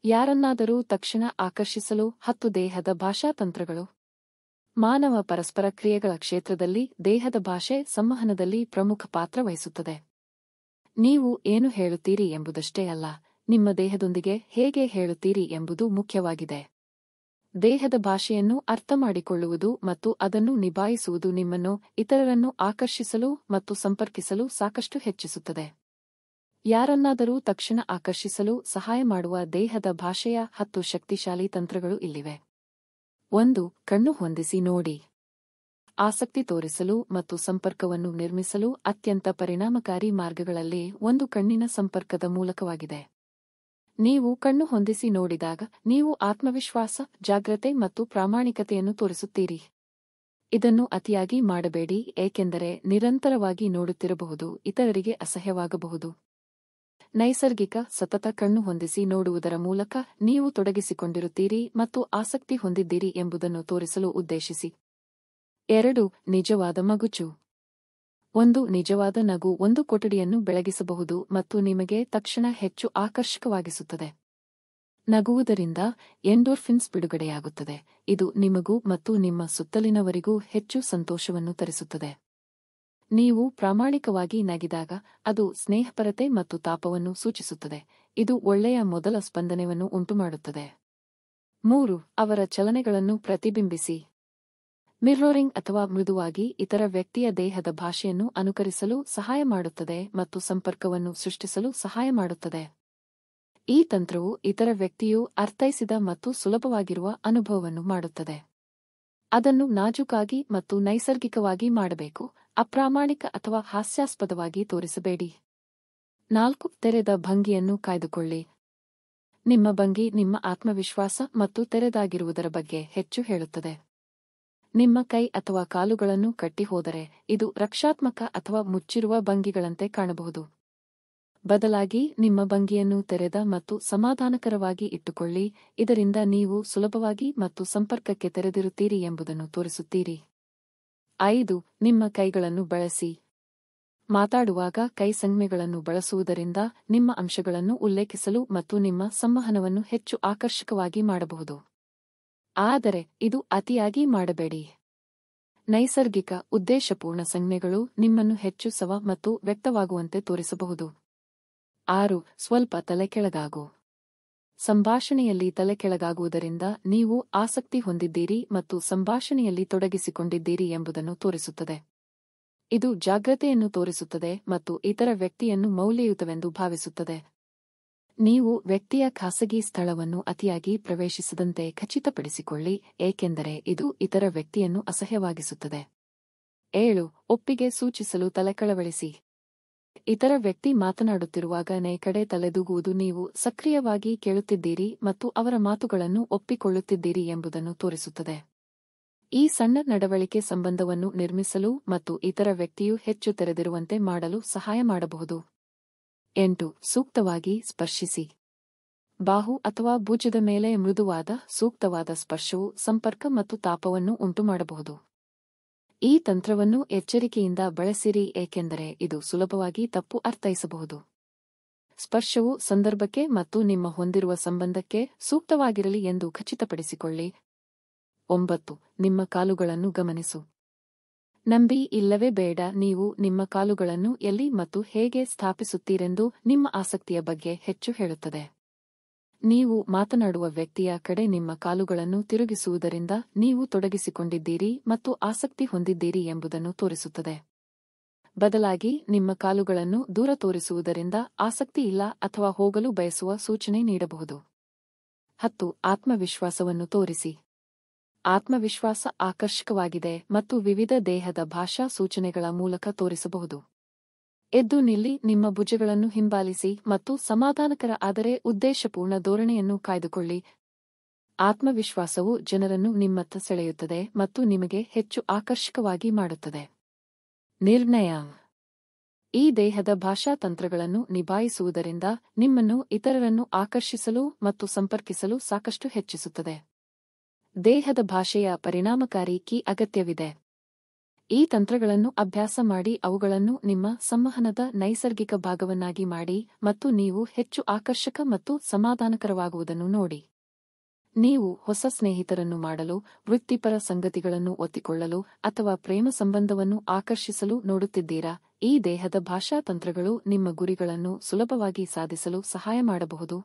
ಯಾರನ್ನಾದರೂ ತಕ್ಷಣ ಆಕರ್ಷಿಸಲು 10 ದೇಹದ ಭಾಷಾ ತಂತ್ರಗಳು. ಮಾನವ ಪರಸ್ಪರ ಕ್ರಿಯೆಗಳ ಕ್ಷೇತ್ರದಲ್ಲಿ ದೇಹದ ಭಾಷೆ ಸಂವಹನದಲ್ಲಿ ಪ್ರಮುಖ ಪಾತ್ರ ವಹಿಸುತ್ತದೆ. ನೀವು ಏನು ಹೇಳುತ್ತೀರಿ ಎಂಬುದಷ್ಟೇ ಅಲ್ಲ, ನಿಮ್ಮ ದೇಹದೊಂದಿಗೆ ಹೇಗೆ ಹೇಳುತ್ತೀರಿ ಎಂಬುದು ಮುಖ್ಯವಾಗಿದೆ. ದೇಹದ ಭಾಷೆಯನ್ನು ಅರ್ಥಮಾಡಿಕೊಳ್ಳುವುದು ಮತ್ತು ಅದನ್ನು ನಿಭಾಯಿಸುವುದು ನಿಮ್ಮನ್ನು ಇತರರನ್ನು ಆಕರ್ಷಿಸಲು ಮತ್ತು ಸಂಪರ್ಕಿಸಲು ಸಾಕಷ್ಟು ಹೆಚ್ಚಿಸುತ್ತದೆ. ಯಾರನ್ನಾದರೂ ತಕ್ಷಣ ಆಕರ್ಷಿಸಲು ಸಹಾಯ ಮಾಡುವ ದೇಹದ ಭಾಷೆಯ 10 ಶಕ್ತಿಶಾಲಿ ತಂತ್ರಗಳು ಇಲ್ಲಿವೆ. 1. ಕಣ್ಣು ಹೊಂದಿಸಿ ನೋಡಿ. ಆಸಕ್ತಿ ತೋರಿಸಲು ಮತ್ತು ಸಂಪರ್ಕವನ್ನು ನಿರ್ಮಿಸಲು ಅತ್ಯಂತ ಪರಿಣಾಮಕಾರಿ ಮಾರ್ಗಗಳಲ್ಲಿ ಒಂದು ಕಣ್ಣಿನ ಸಂಪರ್ಕದ ಮೂಲಕವಾಗಿದೆ. ನೀವು ಕಣ್ಣು ಹೊಂದಿಸಿ ನೋಡಿದಾಗ ನೀವು ಆತ್ಮವಿಶ್ವಾಸ, ಜಾಗ್ರತೆ ಮತ್ತು ಪ್ರಾಮಾಣಿಕತೆಯನ್ನು ತೋರಿಸುತ್ತೀರಿ. ಇದನ್ನು ಅತಿಯಾಗಿ ಮಾಡಬೇಡಿ, ಏಕೆಂದರೆ ನಿರಂತರವಾಗಿ ನೋಡುತ್ತಿರಬಹುದು ಇತರರಿಗೆ ಅಸಹ್ಯವಾಗಬಹುದು. ನೈಸರ್ಗಿಕ, ಸತತ ಕಣ್ಣು ಹೊಂದಿಸಿ ನೋಡುವುದರ ಮೂಲಕ ನೀವು ತೊಡಗಿಸಿಕೊಂಡಿರುತ್ತೀರಿ ಮತ್ತು ಆಸಕ್ತಿ ಹೊಂದಿದ್ದೀರಿ ಎಂಬುದನ್ನು ತೋರಿಸಲು ಉದ್ದೇಶಿಸಿ. 2. ನಿಜವಾದ ಮಗುಚು. ಒಂದು ನಿಜವಾದ ನಗು ಒಂದು ಕೊಠಡಿಯನ್ನು ಬೆಳಗಿಸಬಹುದು ಮತ್ತು ನಿಮಗೆ ತಕ್ಷಣ ಹೆಚ್ಚು ಆಕರ್ಷಕವಾಗಿಸುತ್ತದೆ. ನಗುವುದರಿಂದ ಎಂಡೋರ್ಫಿನ್ಸ್ ಬಿಡುಗಡೆಯಾಗುತ್ತದೆ, ಇದು ನಿಮಗೂ ಮತ್ತು ನಿಮ್ಮ ಸುತ್ತಲಿನವರಿಗೂ ಹೆಚ್ಚು ಸಂತೋಷವನ್ನು ತರಿಸುತ್ತದೆ. ನೀವು ಪ್ರಾಮಾಣಿಕವಾಗಿ ನಗಿದಾಗ ಅದು ಸ್ನೇಹಪರತೆ ಮತ್ತು ತಾಪವನ್ನು ಸೂಚಿಸುತ್ತದೆ, ಇದು ಒಳ್ಳೆಯ ಮೊದಲ ಸ್ಪಂದನೆಯನ್ನು ಉಂಟುಮಾಡುತ್ತದೆ. 3. ಅವರ ಚಲನೆಗಳನ್ನು ಪ್ರತಿಬಿಂಬಿಸಿ. ಮಿರ್ರೋರಿಂಗ್ ಅಥವಾ ಮೃದುವಾಗಿ ಇತರ ವ್ಯಕ್ತಿಯ ದೇಹದ ಭಾಷೆಯನ್ನು ಅನುಕರಿಸಲು ಸಹಾಯ ಮಾಡುತ್ತದೆ ಮತ್ತು ಸಂಪರ್ಕವನ್ನು ಸೃಷ್ಟಿಸಲು ಸಹಾಯ ಮಾಡುತ್ತದೆ. ಈ ತಂತ್ರವು ಇತರ ವ್ಯಕ್ತಿಯು ಅರ್ಥೈಸಿದ ಮತ್ತು ಸುಲಭವಾಗಿರುವ ಅನುಭವವನ್ನು ಮಾಡುತ್ತದೆ. ಅದನ್ನು ನಾಜೂಕಾಗಿ ಮತ್ತು ನೈಸರ್ಗಿಕವಾಗಿ ಮಾಡಬೇಕು, ಅಪ್ರಾಮಾಣಿಕ ಅಥವಾ ಹಾಸ್ಯಾಸ್ಪದವಾಗಿ ತೋರಿಸಬೇಡಿ. 4. ತೆರೆದ ಭಂಗಿಯನ್ನು ಕಾಯ್ದುಕೊಳ್ಳಿ. ನಿಮ್ಮ ಭಂಗಿ ನಿಮ್ಮ ಆತ್ಮವಿಶ್ವಾಸ ಮತ್ತು ತೆರೆದಾಗಿರುವುದರ ಬಗ್ಗೆ ಹೆಚ್ಚು ಹೇಳುತ್ತದೆ. ನಿಮ್ಮ ಕೈ ಅಥವಾ ಕಾಲುಗಳನ್ನು ಕಟ್ಟಿಹೋದರೆ ಇದು ರಕ್ಷಾತ್ಮಕ ಅಥವಾ ಮುಚ್ಚಿರುವ ಭಂಗಿಗಳಂತೆ ಕಾಣಬಹುದು. ಬದಲಾಗಿ ನಿಮ್ಮ ಭಂಗಿಯನ್ನು ತೆರೆದ ಮತ್ತು ಸಮಾಧಾನಕರವಾಗಿ ಇಟ್ಟುಕೊಳ್ಳಿ, ಇದರಿಂದ ನೀವು ಸುಲಭವಾಗಿ ಮತ್ತು ಸಂಪರ್ಕಕ್ಕೆ ತೆರೆದಿರುತ್ತೀರಿ ಎಂಬುದನ್ನು ತೋರಿಸುತ್ತೀರಿ. 5. ನಿಮ್ಮ ಕೈಗಳನ್ನು ಬಳಸಿ. ಮಾತಾಡುವಾಗ ಕೈ ಸಂಜ್ಞೆಗಳನ್ನು ಬಳಸುವುದರಿಂದ ನಿಮ್ಮ ಅಂಶಗಳನ್ನು ಉಲ್ಲೇಖಿಸಲು ಮತ್ತು ನಿಮ್ಮ ಸಂವಹನವನ್ನು ಹೆಚ್ಚು ಆಕರ್ಷಕವಾಗಿ ಮಾಡಬಹುದು. ಆದರೆ ಇದು ಅತಿಯಾಗಿ ಮಾಡಬೇಡಿ. ನೈಸರ್ಗಿಕ, ಉದ್ದೇಶಪೂರ್ಣ ಸಂಜ್ಞೆಗಳು ನಿಮ್ಮನ್ನು ಹೆಚ್ಚು ಸವ ಮತ್ತು ವ್ಯಕ್ತವಾಗುವಂತೆ ತೋರಿಸಬಹುದು. 6. ಸ್ವಲ್ಪ ತಲೆಕೆಳಗಾಗು. ಸಂಭಾಷಣೆಯಲ್ಲಿ ತಲೆಕೆಳಗಾಗುವುದರಿಂದ ನೀವು ಆಸಕ್ತಿ ಹೊಂದಿದ್ದೀರಿ ಮತ್ತು ಸಂಭಾಷಣೆಯಲ್ಲಿ ತೊಡಗಿಸಿಕೊಂಡಿದ್ದೀರಿ ಎಂಬುದನ್ನು ತೋರಿಸುತ್ತದೆ. ಇದು ಜಾಗ್ರತೆಯನ್ನು ತೋರಿಸುತ್ತದೆ ಮತ್ತು ಇತರ ವ್ಯಕ್ತಿಯನ್ನು ಮೌಲ್ಯಯುತವೆಂದು ಭಾವಿಸುತ್ತದೆ. ನೀವು ವ್ಯಕ್ತಿಯ ಖಾಸಗಿ ಸ್ಥಳವನ್ನು ಅತಿಯಾಗಿ ಪ್ರವೇಶಿಸದಂತೆ ಖಚಿತಪಡಿಸಿಕೊಳ್ಳಿ, ಏಕೆಂದರೆ ಇದು ಇತರ ವ್ಯಕ್ತಿಯನ್ನು ಅಸಹ್ಯವಾಗಿಸುತ್ತದೆ. 7. ಒಪ್ಪಿಗೆ ಸೂಚಿಸಲು ತಲೆಕಳವಳಿಸಿ. ಇತರ ವ್ಯಕ್ತಿ ಮಾತನಾಡುತ್ತಿರುವಾಗ ಕಡೆ ತಲೆದೂಗುವುದು ನೀವು ಸಕ್ರಿಯವಾಗಿ ಕೇಳುತ್ತಿದ್ದೀರಿ ಮತ್ತು ಅವರ ಮಾತುಗಳನ್ನು ಒಪ್ಪಿಕೊಳ್ಳುತ್ತಿದ್ದೀರಿ ಎಂಬುದನ್ನು ತೋರಿಸುತ್ತದೆ. ಈ ಸಣ್ಣ ನಡವಳಿಕೆ ಸಂಬಂಧವನ್ನು ನಿರ್ಮಿಸಲು ಮತ್ತು ಇತರ ವ್ಯಕ್ತಿಯು ಹೆಚ್ಚು ತೆರೆದಿರುವಂತೆ ಮಾಡಲು ಸಹಾಯ ಮಾಡಬಹುದು. 8. ಸೂಕ್ತವಾಗಿ ಸ್ಪರ್ಶಿಸಿ. ಬಾಹು ಅಥವಾ ಭುಜದ ಮೇಲೆ ಮೃದುವಾದ, ಸೂಕ್ತವಾದ ಸ್ಪರ್ಶವು ಸಂಪರ್ಕ ಮತ್ತು ತಾಪವನ್ನು ಉಂಟುಮಾಡಬಹುದು. ಈ ತಂತ್ರವನ್ನು ಎಚ್ಚರಿಕೆಯಿಂದ ಬಳಸಿರಿ, ಏಕೆಂದರೆ ಇದು ಸುಲಭವಾಗಿ ತಪ್ಪು ಅರ್ಥೈಸಬಹುದು. ಸ್ಪರ್ಶವು ಸಂದರ್ಭಕ್ಕೆ ಮತ್ತು ನಿಮ್ಮ ಹೊಂದಿರುವ ಸಂಬಂಧಕ್ಕೆ ಸೂಕ್ತವಾಗಿರಲಿ ಎಂದು ಖಚಿತಪಡಿಸಿಕೊಳ್ಳಿ. 9. ನಿಮ್ಮ ಕಾಲುಗಳನ್ನು ಗಮನಿಸು. ನಂಬಿ ಇಲ್ಲವೇ ಬೇಡ, ನೀವು ನಿಮ್ಮ ಕಾಲುಗಳನ್ನು ಎಲ್ಲಿ ಮತ್ತು ಹೇಗೆ ಸ್ಥಾಪಿಸುತ್ತೀರೆಂದು ನಿಮ್ಮ ಆಸಕ್ತಿಯ ಬಗ್ಗೆ ಹೆಚ್ಚು ಹೇಳುತ್ತದೆ. ನೀವು ಮಾತನಾಡುವ ವ್ಯಕ್ತಿಯ ಕಡೆ ನಿಮ್ಮ ಕಾಲುಗಳನ್ನು ತಿರುಗಿಸುವುದರಿಂದ ನೀವು ತೊಡಗಿಸಿಕೊಂಡಿದ್ದೀರಿ ಮತ್ತು ಆಸಕ್ತಿ ಹೊಂದಿದ್ದೀರಿ ಎಂಬುದನ್ನು ತೋರಿಸುತ್ತದೆ. ಬದಲಾಗಿ ನಿಮ್ಮ ಕಾಲುಗಳನ್ನು ದೂರ ತೋರಿಸುವುದರಿಂದ ಆಸಕ್ತಿ ಇಲ್ಲ ಅಥವಾ ಹೋಗಲು ಬಯಸುವ ಸೂಚನೆ ನೀಡಬಹುದು. 10. ಆತ್ಮವಿಶ್ವಾಸವನ್ನು ತೋರಿಸಿ. ಆತ್ಮವಿಶ್ವಾಸ ಆಕರ್ಷಕವಾಗಿದೆ ಮತ್ತು ವಿವಿಧ ದೇಹದ ಭಾಷಾ ಸೂಚನೆಗಳ ಮೂಲಕ ತೋರಿಸಬಹುದು. ಎದ್ದು ನಿಲ್ಲಿ, ನಿಮ್ಮ ಭುಜಗಳನ್ನು ಹಿಂಬಾಲಿಸಿ ಮತ್ತು ಸಮಾಧಾನಕರ ಆದರೆ ಉದ್ದೇಶಪೂರ್ಣ ಧೋರಣೆಯನ್ನು ಕಾಯ್ದುಕೊಳ್ಳಿ. ಆತ್ಮವಿಶ್ವಾಸವು ಜನರನ್ನು ನಿಮ್ಮತ್ತ ಸೆಳೆಯುತ್ತದೆ ಮತ್ತು ನಿಮಗೆ ಹೆಚ್ಚು ಆಕರ್ಷಕವಾಗಿ ಮಾಡುತ್ತದೆ. ನಿರ್ಣಯ. ಈ ದೇಹದ ಭಾಷಾ ತಂತ್ರಗಳನ್ನು ನಿಭಾಯಿಸುವುದರಿಂದ ನಿಮ್ಮನ್ನು ಇತರರನ್ನು ಆಕರ್ಷಿಸಲು ಮತ್ತು ಸಂಪರ್ಕಿಸಲು ಸಾಕಷ್ಟು ಹೆಚ್ಚಿಸುತ್ತದೆ. ದೇಹದ ಭಾಷೆಯ ಪರಿಣಾಮಕಾರಿ ಕೀ ಅಗತ್ಯವಿದೆ. ಈ ತಂತ್ರಗಳನ್ನು ಅಭ್ಯಾಸ ಮಾಡಿ ಅವುಗಳನ್ನು ನಿಮ್ಮ ಸಂವಹನದ ನೈಸರ್ಗಿಕ ಭಾಗವನ್ನಾಗಿ ಮಾಡಿ ಮತ್ತು ನೀವು ಹೆಚ್ಚು ಆಕರ್ಷಕ ಮತ್ತು ಸಮಾಧಾನಕರವಾಗುವುದನ್ನು ನೋಡಿ. ನೀವು ಹೊಸ ಸ್ನೇಹಿತರನ್ನು ಮಾಡಲು, ವೃತ್ತಿಪರ ಸಂಗತಿಗಳನ್ನು ಒತ್ತಿಕೊಳ್ಳಲು ಅಥವಾ ಪ್ರೇಮ ಸಂಬಂಧವನ್ನು ಆಕರ್ಷಿಸಲು ನೋಡುತ್ತಿದ್ದೀರಾ? ಈ ದೇಹದ ಭಾಷಾ ತಂತ್ರಗಳು ನಿಮ್ಮ ಗುರಿಗಳನ್ನು ಸುಲಭವಾಗಿ ಸಾಧಿಸಲು ಸಹಾಯ ಮಾಡಬಹುದು.